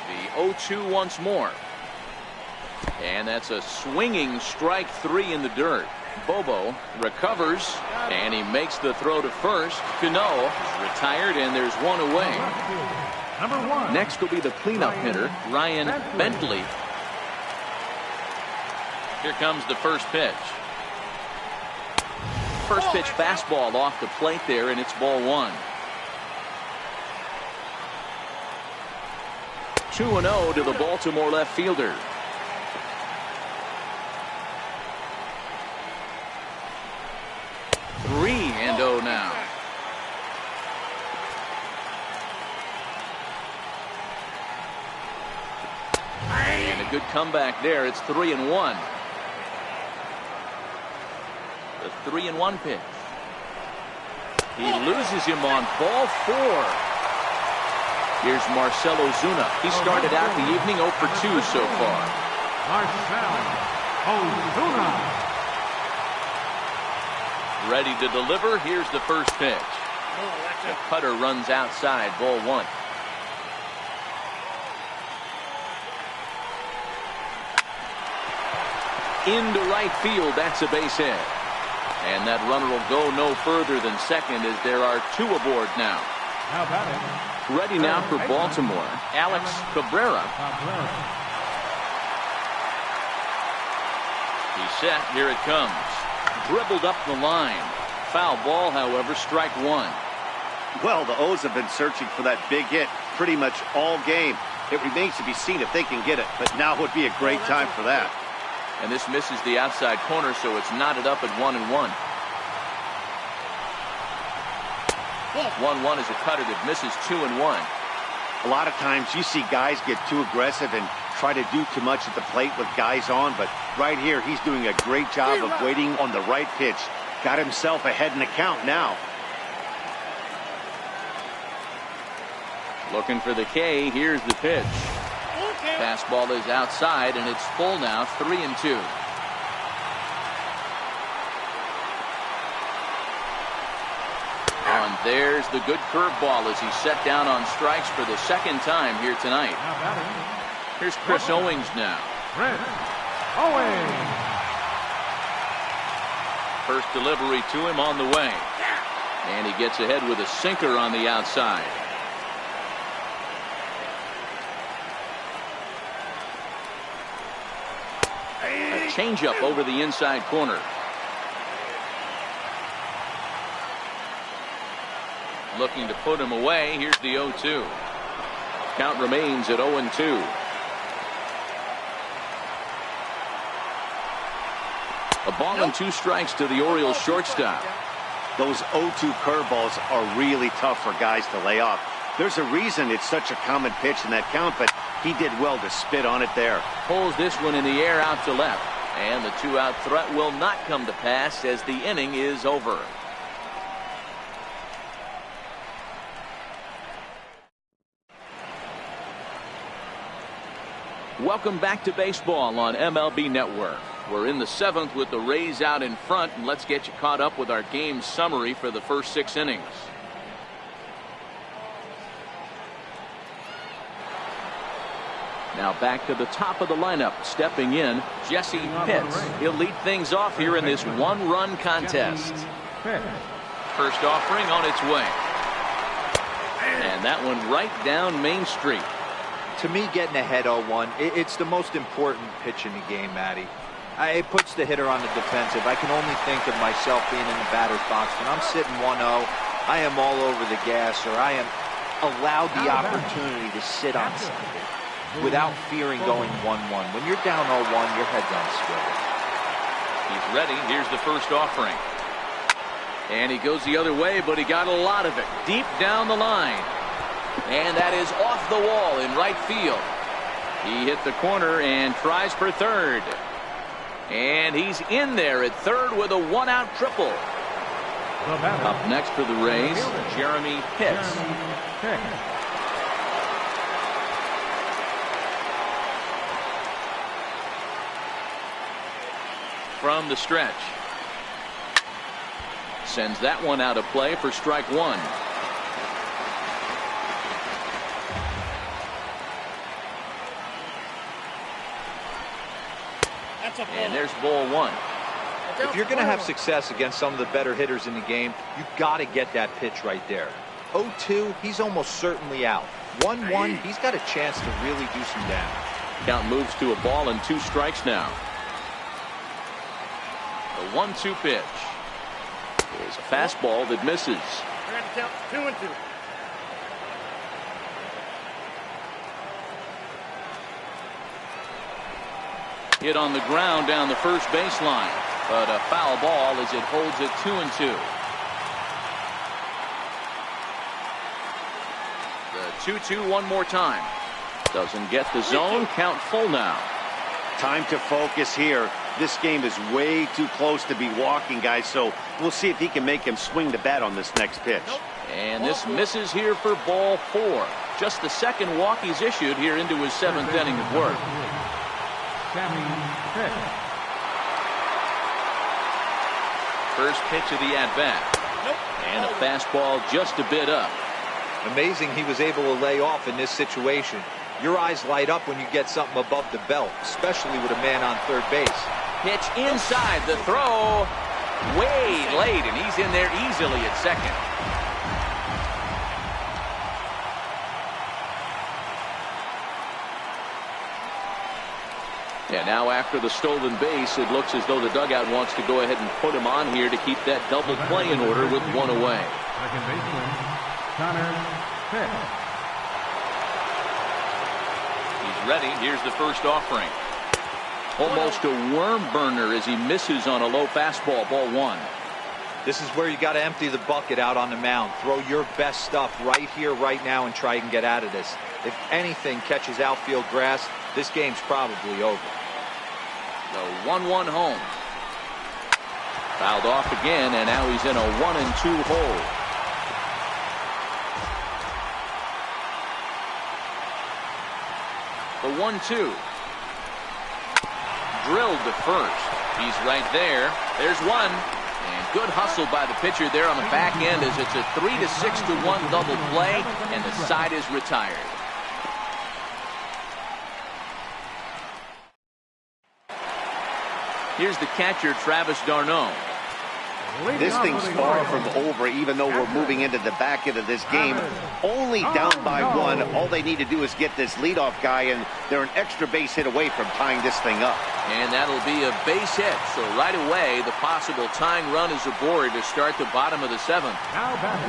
The 0-2 once more. And that's a swinging strike 3 in the dirt. Bobo recovers, and he makes the throw to first. Cano is retired, and there's one away. Number 1. Next will be the cleanup hitter, Ryan Bentley. Here comes the first pitch. First pitch fastball off the plate there, and it's ball 1. 2-0 to the Baltimore left fielder. Three and 0 now. And a good comeback there. It's 3-1. The 3-1 pitch. He loses him on ball 4. Here's Marcell Ozuna. He started out the evening 0 for 2 so far. Marcell Ozuna. Ready to deliver. Here's the first pitch. The cutter runs outside, ball 1. Into right field, that's a base hit. And that runner will go no further than second as there are 2 aboard now. How about it? Ready now for Baltimore, Alex Cabrera. He's set, here it comes. Dribbled up the line. Foul ball, however, strike 1. Well, the O's have been searching for that big hit pretty much all game. It remains to be seen if they can get it, but now would be a great time for that. And this misses the outside corner, so it's knotted up at 1-1. 1-1 is a cutter that misses 2-1. A lot of times you see guys get too aggressive and try to do too much at the plate with guys on, but right here he's doing a great job of waiting on the right pitch. Got himself ahead in the count now. Looking for the K. Here's the pitch. Fastball is outside, and it's full now, 3-2. And there's the good curveball as he's set down on strikes for the second time here tonight. Here's Chris Owings now. Chris Owings. First delivery to him on the way. And he gets ahead with a sinker on the outside. A changeup over the inside corner. Looking to put him away. Here's the 0-2. Count remains at 0-2. A ball and 2 strikes to the Orioles shortstop. Those 0-2 curveballs are really tough for guys to lay off. There's a reason it's such a common pitch in that count, but he did well to spit on it there. Pulls this one in the air out to left. And the 2-out threat will not come to pass as the inning is over. Welcome back to baseball on MLB Network. We're in the 7th with the Rays out in front, and let's get you caught up with our game summary for the first 6 innings. Now back to the top of the lineup, stepping in, Jesse Pitts. He'll lead things off here in this 1-run contest. First offering on its way. And that one right down Main Street. To me, getting ahead 0-1, it's the most important pitch in the game, Matty. It puts the hitter on the defensive. I can only think of myself being in the batter's box. When I'm sitting 1-0, I am all over the gas, or I am allowed the opportunity to sit on something without fearing going 1-1. When you're down 0-1, your head's on a swivel. He's ready. Here's the first offering. And he goes the other way, but he got a lot of it deep down the line. And that is off the wall in right field. He hit the corner and tries for third. And he's in there at third with a 1-out triple. Up next for the Rays, Jeremy Pitts. From the stretch. Sends that one out of play for strike 1. And there's ball 1. If you're going to have success against some of the better hitters in the game, you've got to get that pitch right there. 0-2, he's almost certainly out. 1-1, he's got a chance to really do some damage. Count moves to a ball and 2 strikes now. The 1-2 pitch is a fastball that misses. 2-2. Hit on the ground down the first baseline, but a foul ball as it holds it 2-2. The 2-2 one more time. Doesn't get the zone. Count full now. Time to focus here. This game is way too close to be walking, guys, so we'll see if he can make him swing the bat on this next pitch. And this misses here for ball 4. Just the second walk he's issued here into his 7th inning of work. First pitch of the at-bat. And a fastball just a bit up. Amazing he was able to lay off in this situation. Your eyes light up when you get something above the belt, especially with a man on third base. Pitch inside, the throw way late, and he's in there easily at second. Yeah, now after the stolen base, it looks as though the dugout wants to go ahead and put him on here to keep that double play in order with 1 away. Second baseman, Connor Pitt. He's ready. Here's the first offering. Almost a worm burner as he misses on a low fastball. Ball one. This is where you got to empty the bucket out on the mound. Throw your best stuff right here, right now, and try and get out of this. If anything catches outfield grass, this game's probably over. The 1-1 home. Fouled off again, and now he's in a 1-2 hole. The 1-2. Drilled to first. He's right there. There's one. And good hustle by the pitcher there on the back end as it's a 3-6-1 double play, and the side is retired. Here's the catcher, Travis d'Arnaud. This thing's far from over, even though we're moving into the back end of this game. Only down by one. All they need to do is get this leadoff guy, and they're an extra base hit away from tying this thing up. And that'll be a base hit. So right away, the possible tying run is aboard to start the bottom of the seventh.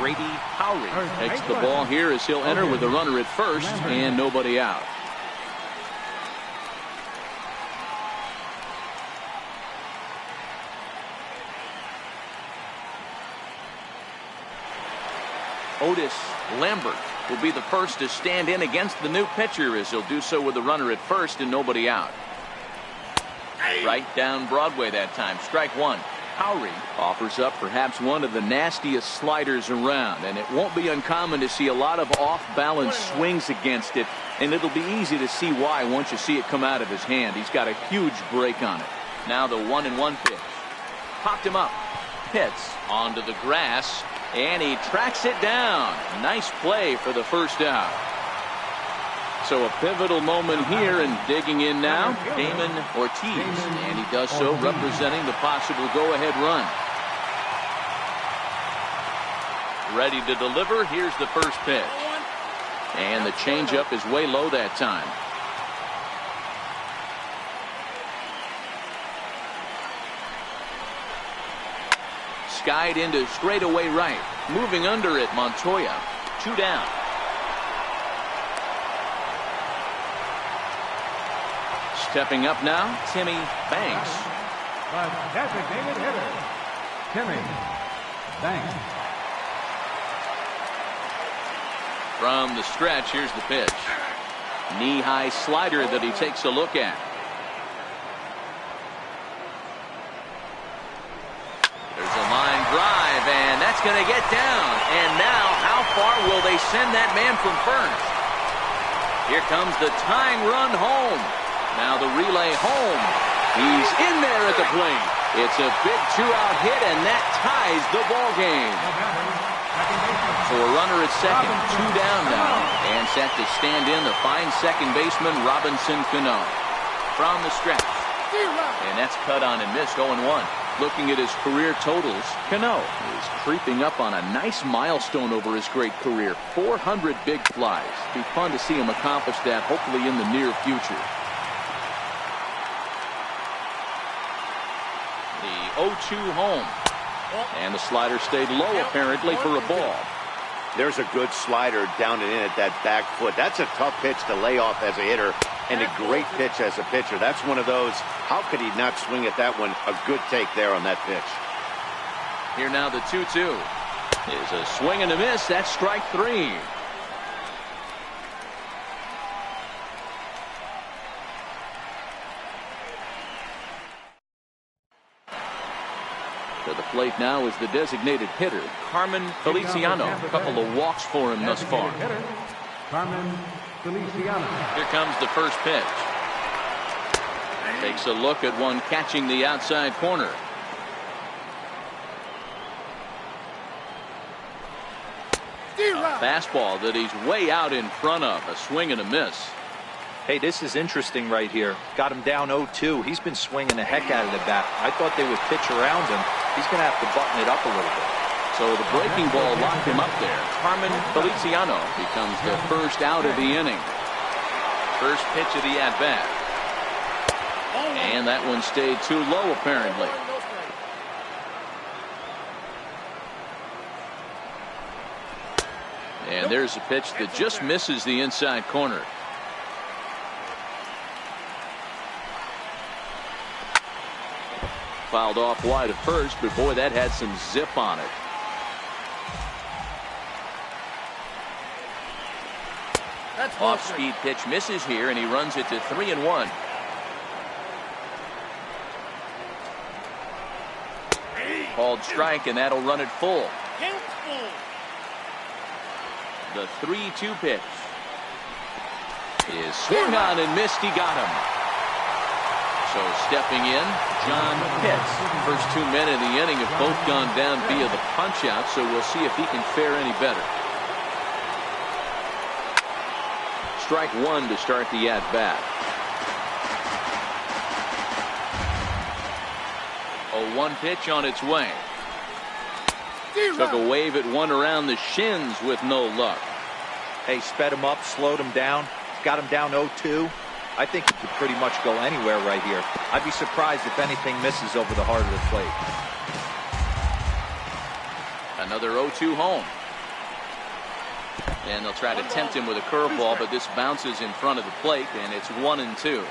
Grady Howry takes the ball here as he'll enter with a runner at first and nobody out. Otis Lambert will be the first to stand in against the new pitcher as he'll do so with a runner at first and nobody out. Right down Broadway that time. Strike one. Howry offers up perhaps one of the nastiest sliders around, and it won't be uncommon to see a lot of off-balance swings against it, and it'll be easy to see why once you see it come out of his hand. He's got a huge break on it. Now the 1-1 pitch. Popped him up. Hits onto the grass. And he tracks it down. Nice play for the first out. So a pivotal moment here, and digging in now, Damon Ortiz. And he does so representing the possible go-ahead run. Ready to deliver. Here's the first pitch. And the changeup is way low that time. Skied into straightaway right. Moving under it, Montoya. 2 down. Stepping up now, Timmy Banks. The designated hitter, Timmy Banks. From the stretch, here's the pitch. Knee-high slider that he takes a look at. There's a line drive, and that's going to get down. And now, how far will they send that man from first? Here comes the tying run home. Now the relay home. He's in there at the plate. It's a big 2-out hit, and that ties the ball game. So a runner at second, 2 down now, and set to stand in the fine second baseman Robinson Cano. From the stretch, and that's cut on and missed. 0-1. Looking at his career totals, Cano is creeping up on a nice milestone over his great career. 400 big flies. Be fun to see him accomplish that, hopefully in the near future. The 0-2 home. And the slider stayed low apparently for a ball. There's a good slider down and in at that back foot. That's a tough pitch to lay off as a hitter, and a great pitch as a pitcher. That's one of those, how could he not swing at that one? A good take there on that pitch. Here now the 2-2 is a swing and a miss. That's strike 3. To the plate now is the designated hitter, Carmen Feliciano. A couple of walks for him thus far. Carmen Feliciano. Here comes the first pitch. Takes a look at one catching the outside corner. A fastball that he's way out in front of. A swing and a miss. Hey, this is interesting right here. Got him down 0-2. He's been swinging the heck out of the bat. I thought they would pitch around him. He's going to have to button it up a little bit. So the breaking ball locked him up there. Carmen Feliciano becomes the first out of the inning. First pitch of the at-bat. And that one stayed too low apparently. And there's a pitch that just misses the inside corner. Fouled off wide at first, but boy, that had some zip on it. Off-speed pitch misses here, and he runs it to 3-1. Called strike, and that'll run it full. The 3-2 pitch is swung on and missed. He got him. So stepping in, John Pitts. First 2 men in the inning have both gone down via the punch-out, so we'll see if he can fare any better. Strike one to start the at-bat. 0-1 pitch on its way. Took a wave at one around the shins with no luck. Hey, sped him up, slowed him down, got him down 0-2. I think he could pretty much go anywhere right here. I'd be surprised if anything misses over the heart of the plate. Another 0-2 home. And they'll try to tempt him with a curveball, but this bounces in front of the plate, and it's 1-2.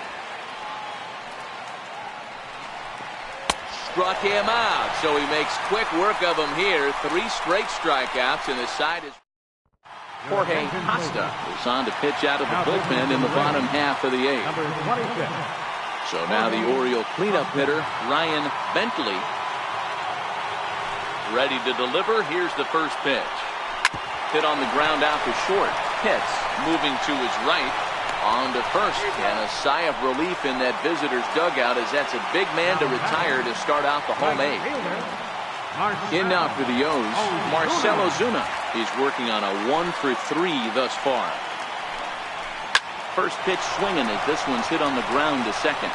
Struck him out, so he makes quick work of him here. 3 straight strikeouts, and the side is Jorge Costa is on to pitch out of the bullpen in the bottom half of the 8th. So now the Oriole cleanup hitter, Ryan Bentley, ready to deliver. Here's the first pitch. Hit on the ground out to short. Pitts moving to his right on to first, and a sigh of relief in that visitor's dugout, as that's a big man to retire to start out the home 8th. In now for the O's, Marcell Ozuna. He's working on a 1-for-3 thus far. First pitch swinging as this one's hit on the ground to second.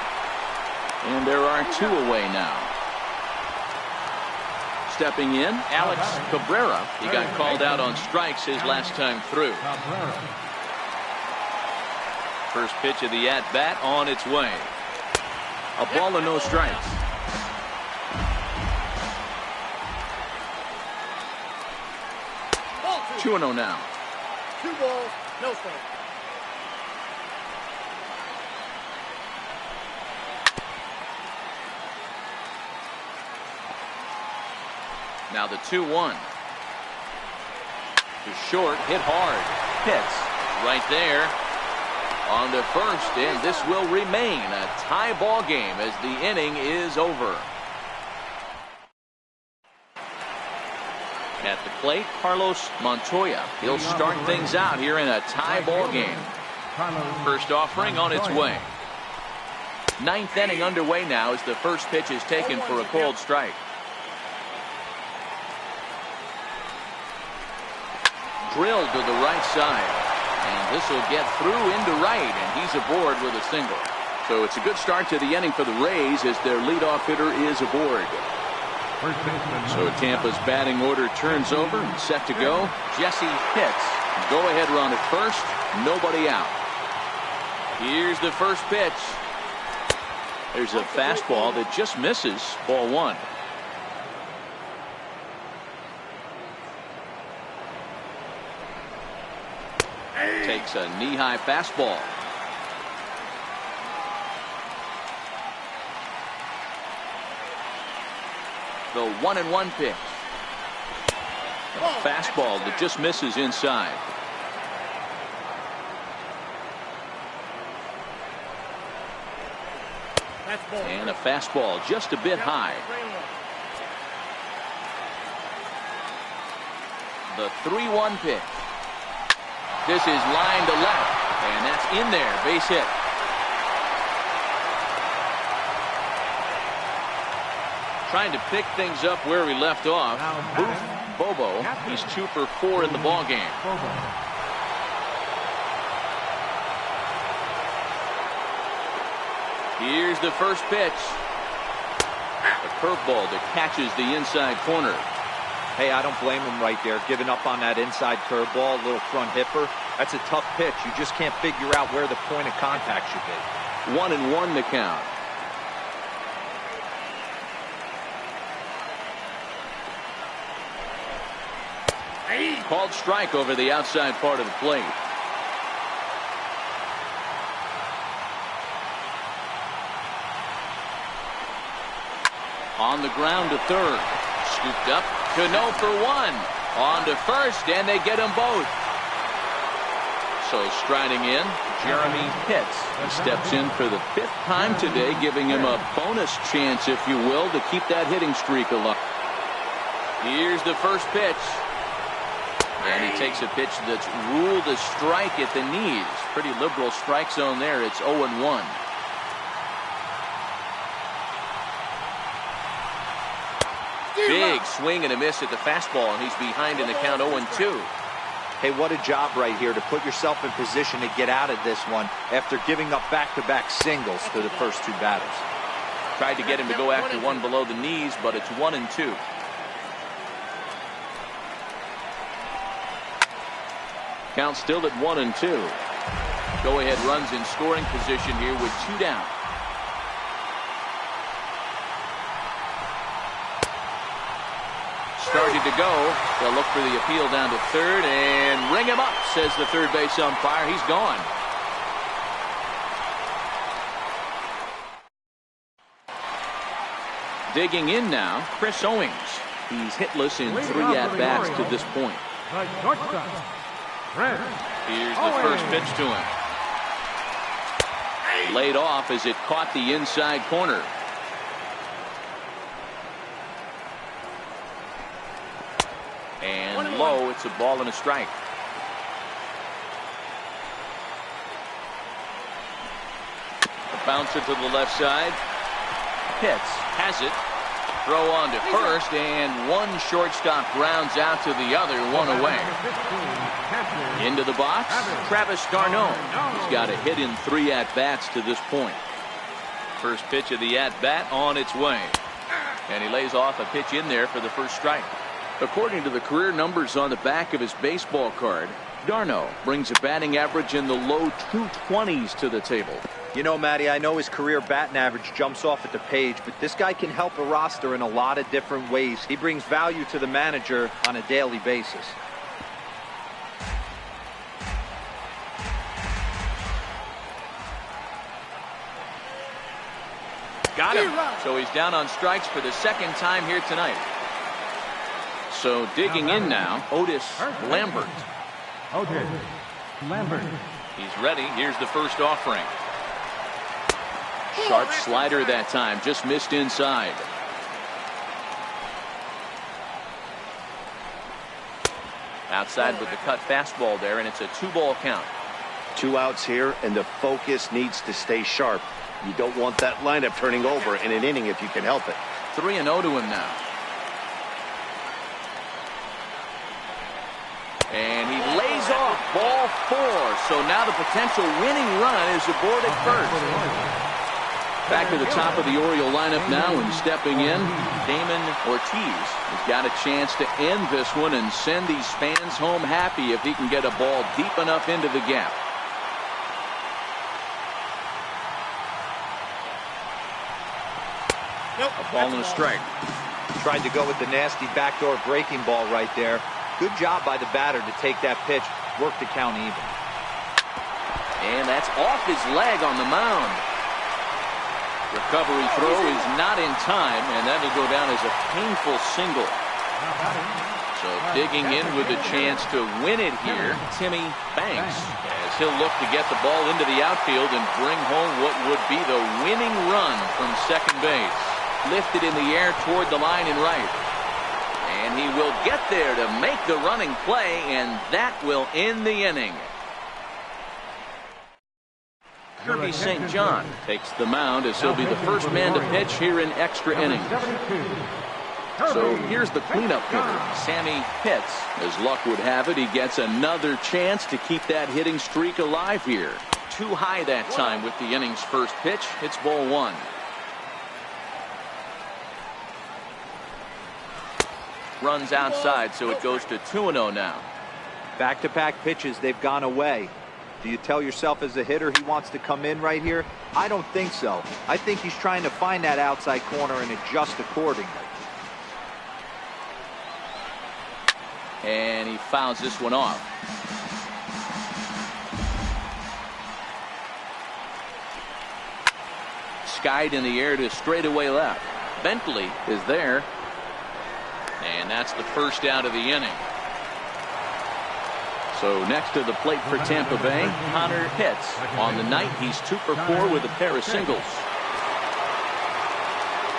And there are 2 away now. Stepping in, Alex Cabrera. He got called out on strikes his last time through. First pitch of the at-bat on its way. A ball and no strikes. Ball 2-0 now. 2 balls, no strikes. Now the 2-1. To short, hit hard. Pitts right there. On to first, and this will remain a tie ball game as the inning is over. At the plate, Carlos Montoya. He'll start things out here in a tie ball game. First offering on its way. 9th inning underway now as the first pitch is taken for a called strike. Drilled to the right side. And this will get through into right, and he's aboard with a single. So it's a good start to the inning for the Rays as their leadoff hitter is aboard. So Tampa's batting order turns over and set to go. Jesse Pitts. Go-ahead run at first. Nobody out. Here's the first pitch. There's a fastball that just misses. Ball 1. Takes a knee-high fastball. The 1-1 pitch. A fastball that just misses inside. And a fastball just a bit high. The 3-1 pitch. This is line to left, and that's in there. Base hit. Trying to pick things up where we left off. Booth Bobo. He's 2 for 4 in the ball game. Here's the first pitch. A curveball that catches the inside corner. Hey, I don't blame him right there, giving up on that inside curveball, little front hipper. That's a tough pitch. You just can't figure out where the point of contact should be. 1-1 the count. Called strike over the outside part of the plate. On the ground to third. Scooped up. Cano for one. On to first, and they get them both. So striding in, Jeremy Pitts. He steps in for the 5th time today, giving him a bonus chance, if you will, to keep that hitting streak alive. Here's the first pitch. And he takes a pitch that's ruled a strike at the knees. Pretty liberal strike zone there. It's 0-1. Big swing and a miss at the fastball, and he's behind in the count 0-2. Hey, what a job right here to put yourself in position to get out of this one after giving up back-to-back singles to the first 2 batters. Tried to get him to go after one below the knees, but it's 1-2. Count still at 1-2. Go-ahead runs in scoring position here with 2 down. Started to go. They'll look for the appeal down to third and ring him up, says the third base umpire. He's gone. Digging in now, Chris Owings. He's hitless in 3 at-bats to this point. Here's the first pitch to him. Laid off as it caught the inside corner. And low, it's a ball and a strike. A bouncer to the left side. Pitts has it. Throw on to first, and one shortstop grounds out to the other, 1 away. Into the box, Travis d'Arnaud. He's got a hit in 3 at-bats to this point. First pitch of the at-bat on its way. And he lays off a pitch in there for the first strike. According to the career numbers on the back of his baseball card, d'Arnaud brings a batting average in the low 220s to the table. You know, Matty, I know his career batting average jumps off at the page, but this guy can help a roster in a lot of different ways. He brings value to the manager on a daily basis. Got him. So he's down on strikes for the 2nd time here tonight. So digging in now, Otis Lambert. Otis Lambert. He's ready. Here's the first offering. Sharp slider that time, just missed inside. Outside with the cut fastball there, and it's a 2-ball count. 2 outs here, and the focus needs to stay sharp. You don't want that lineup turning over in an inning if you can help it. 3-0 to him now. And he lays off ball 4. So now the potential winning run is aboard at first. Back to the top of the Oriole lineup now, and stepping in, Damon Ortiz has got a chance to end this one and send these fans home happy if he can get a ball deep enough into the gap. A ball and a strike. Tried to go with the nasty backdoor breaking ball right there. Good job by the batter to take that pitch, work the count even. And that's off his leg on the mound. Recovery throw is not in time, and that'll go down as a painful single. So digging in with a chance to win it here, Timmy Banks, as he'll look to get the ball into the outfield and bring home what would be the winning run from second base. Lifted in the air toward the line and right. And he will get there to make the running play, and that will end the inning. Kirby St. John takes the mound as he'll be the first man to pitch here in extra innings. So here's the cleanup hitter, Sammy Pitts. As luck would have it, he gets another chance to keep that hitting streak alive here. Too high that time with the inning's first pitch. It's ball 1. Runs outside, so it goes to 2-0 now. Back-to-back pitches, they've gone away. Do you tell yourself as a hitter he wants to come in right here? I don't think so. I think he's trying to find that outside corner and adjust accordingly. And he fouls this one off. Skied in the air to straightaway left. Bentley is there. And that's the first out of the inning. So next to the plate for Tampa Bay, Connor Pitts. On the night, he's 2 for 4 with a pair of singles.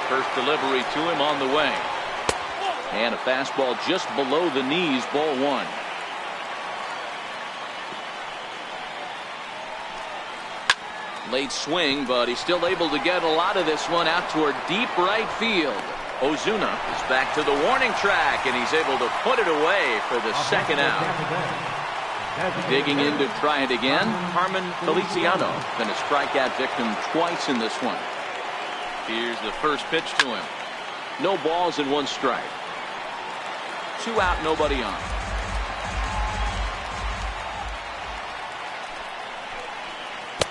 First delivery to him on the way. And a fastball just below the knees, ball 1. Late swing, but he's still able to get a lot of this one out toward deep right field. Ozuna is back to the warning track, and he's able to put it away for the second out. Digging in to try it again, Carmen Feliciano. Been a strikeout victim twice in this one. Here's the first pitch to him. No balls and 1 strike. 2 out, nobody on.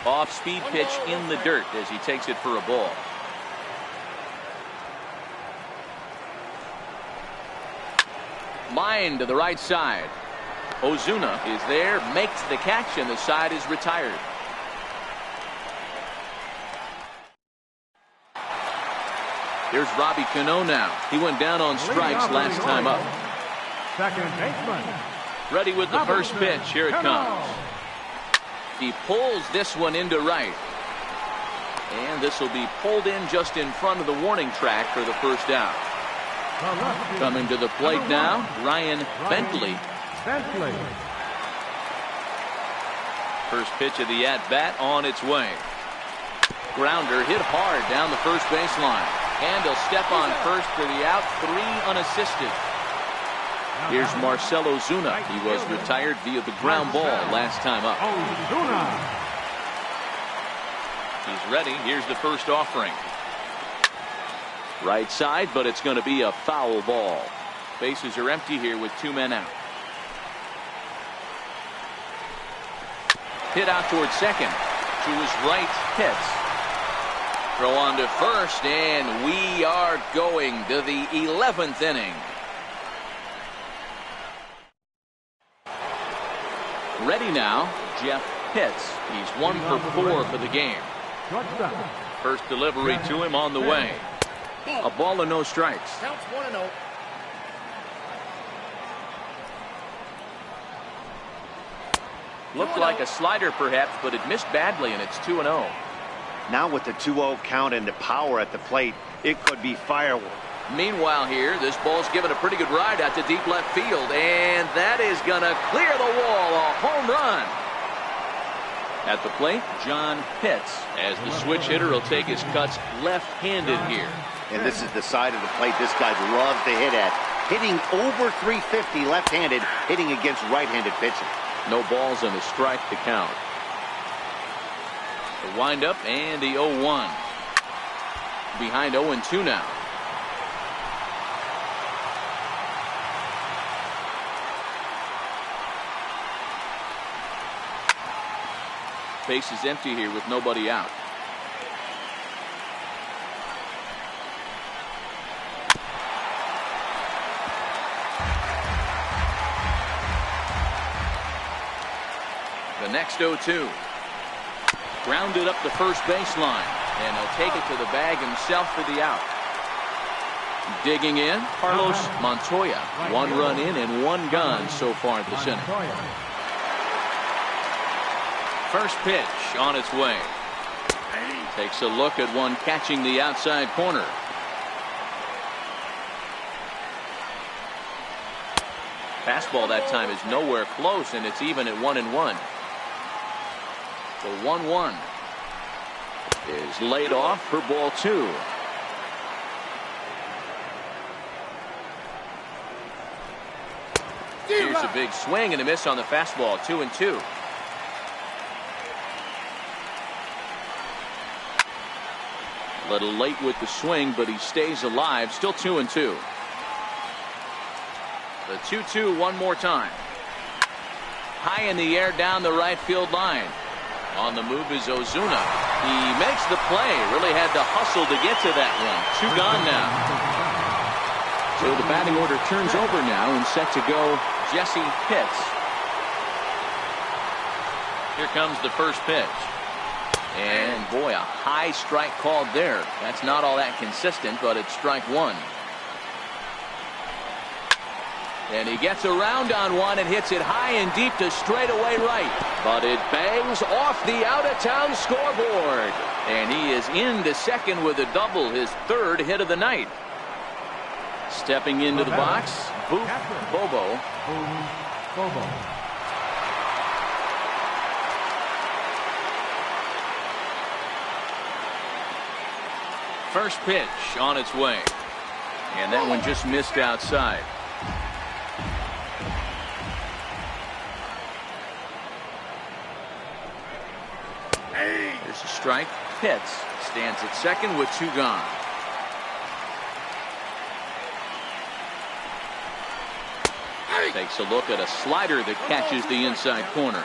Off-speed pitch in the dirt as he takes it for a ball. Line to the right side. Ozuna is there, makes the catch, and the side is retired. Here's Robbie Cano now. He went down on strikes last time up. Second baseman. Ready with the first pitch. Here it comes. He pulls this one into right. And this will be pulled in just in front of the warning track for the first out. Coming to the plate now, Ryan Bentley. First pitch of the at-bat on its way. Grounder hit hard down the first baseline. And he'll step on first for the out, 3 unassisted. Here's Marcell Ozuna. He was retired via the ground ball last time up. He's ready. Here's the first offering. Right side, but it's going to be a foul ball. Bases are empty here with 2 men out. Hit out towards second. To his right, Pitts. Throw on to first, and we are going to the 11th inning. Ready now, Jeff Pitts. He's 1 for 4 for the game. First delivery to him on the way. A ball and no strikes. Counts 1-0. Looked like a slider perhaps, but it missed badly, and it's 2-0. Now with the 2-0 count and the power at the plate, it could be fireworks. Meanwhile here, this ball's given a pretty good ride out to deep left field, and that is going to clear the wall. A home run. At the plate, John Pitts, as the switch hitter will take his cuts left-handed here. And this is the side of the plate this guy loves to hit at. Hitting over 350 left-handed, hitting against right-handed pitching. No balls and a strike to count. The windup and the 0-1. Behind 0-2 now. Base is empty here with nobody out. The next 0-2. Grounded up the first baseline, and he'll take it to the bag himself for the out. Digging in, Carlos Montoya. 1 run in and 1 gone so far this inning. First pitch on its way. Takes a look at one catching the outside corner. Fastball that time is nowhere close, and it's even at 1-1. The 1-1 is laid off for ball 2. Here's a big swing and a miss on the fastball. 2-2. A little late with the swing, but he stays alive. Still 2-2. The 2-2 one more time. High in the air down the right field line. On the move is Ozuna. He makes the play. Really had to hustle to get to that one. 2 gone now. So the batting order turns over now and set to go Jesse Pitts. Here comes the first pitch. And boy, a high strike called there. That's not all that consistent, but it's strike one. And he gets around on one and hits it high and deep to straightaway right. But it bangs off the out-of-town scoreboard. And he is into second with a double, his third hit of the night. Stepping into the box, Bobo. Bobo. First pitch on its way. And that one just missed outside. There's a strike. Pitts stands at second with two gone. Takes a look at a slider that catches the inside corner.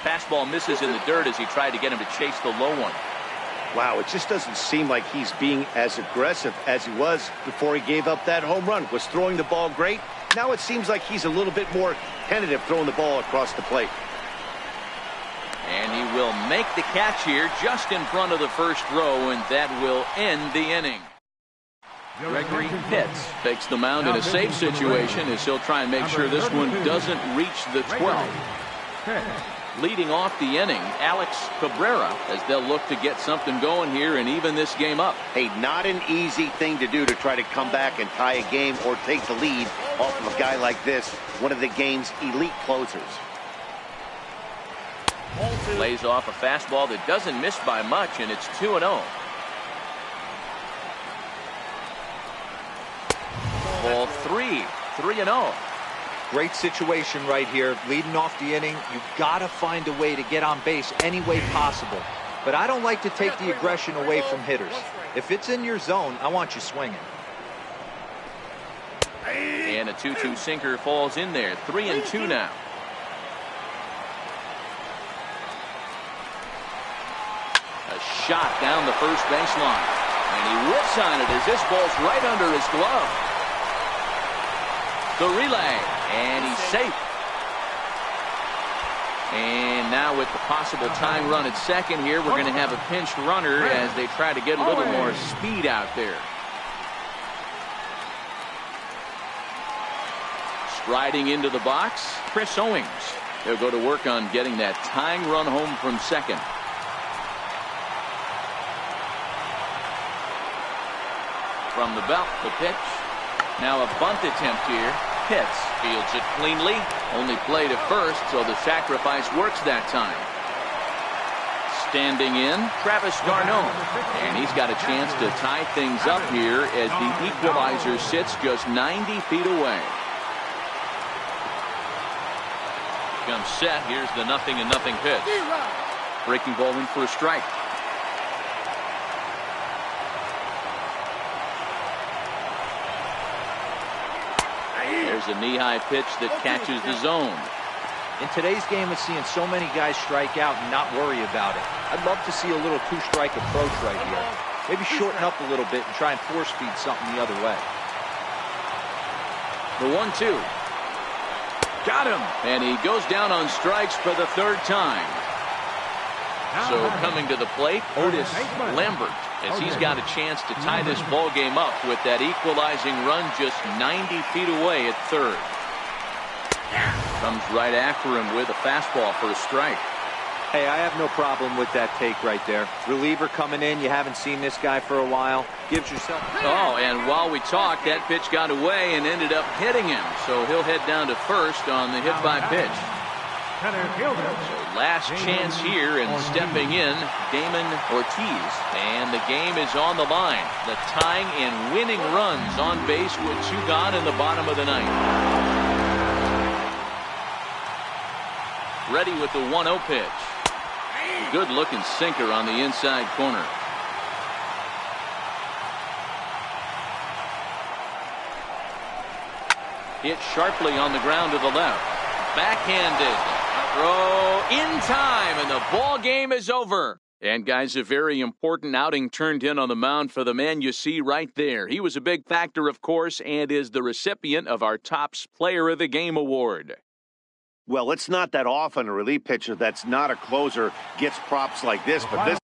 Fastball misses in the dirt as he tried to get him to chase the low one. Wow, it just doesn't seem like he's being as aggressive as he was before he gave up that home run. Was throwing the ball great. Now it seems like he's a little bit more tentative throwing the ball across the plate. And he will make the catch here just in front of the first row, and that will end the inning. Gregory Pitts takes the mound in a safe situation as he'll try and make sure this one doesn't reach the 12th. Leading off the inning, Alex Cabrera, as they'll look to get something going here and even this game up. Hey, not an easy thing to do to try to come back and tie a game or take the lead off of a guy like this, one of the game's elite closers. Lays off a fastball that doesn't miss by much, and it's 2-0. Ball 3-0. Great situation right here. Leading off the inning, you've got to find a way to get on base any way possible. But I don't like to take the aggression away from hitters. If it's in your zone, I want you swinging. And a 2-2 sinker falls in there. 3-2 now. A shot down the first baseline. And he whips on it as this ball's right under his glove. The relay. And he's safe. And now with the possible tying run at second here, we're going to have a pinched runner as they try to get a little more speed out there. Striding into the box, Chris Owings. They'll go to work on getting that tying run home from second. From the belt, the pitch. Now a bunt attempt here. Pitts fields it cleanly. Only play to first, so the sacrifice works that time. Standing in, Travis d'Arnaud. And he's got a chance to tie things up here as the equalizer sits just 90 feet away. Comes set. Here's the 0-0 pitch. Breaking ball in for a strike. There's a knee-high pitch that catches the zone. In today's game, it's seeing so many guys strike out and not worry about it. I'd love to see a little two-strike approach right here. Maybe shorten up a little bit and try and force-feed something the other way. The 1-2. Got him. And he goes down on strikes for the third time. So coming to the plate, Otis Lambert, as he's got a chance to tie this ball game up with that equalizing run just 90 feet away at third. Comes right after him with a fastball for a strike. Hey, I have no problem with that take right there. Reliever coming in, you haven't seen this guy for a while. Gives yourself... Oh, and while we talked, that pitch got away and ended up hitting him. So he'll head down to first on the hit by pitch. So last chance here, and stepping in, Damon Ortiz. And the game is on the line. The tying and winning runs on base with two gone in the bottom of the ninth. Ready with the 1-0 pitch. Good looking sinker on the inside corner. Hit sharply on the ground to the left. Backhanded. Throw in time, and the ball game is over. And, guys, a very important outing turned in on the mound for the man you see right there. He was a big factor, of course, and is the recipient of our Topps Player of the Game award. Well, it's not that often a relief pitcher that's not a closer gets props like this, but this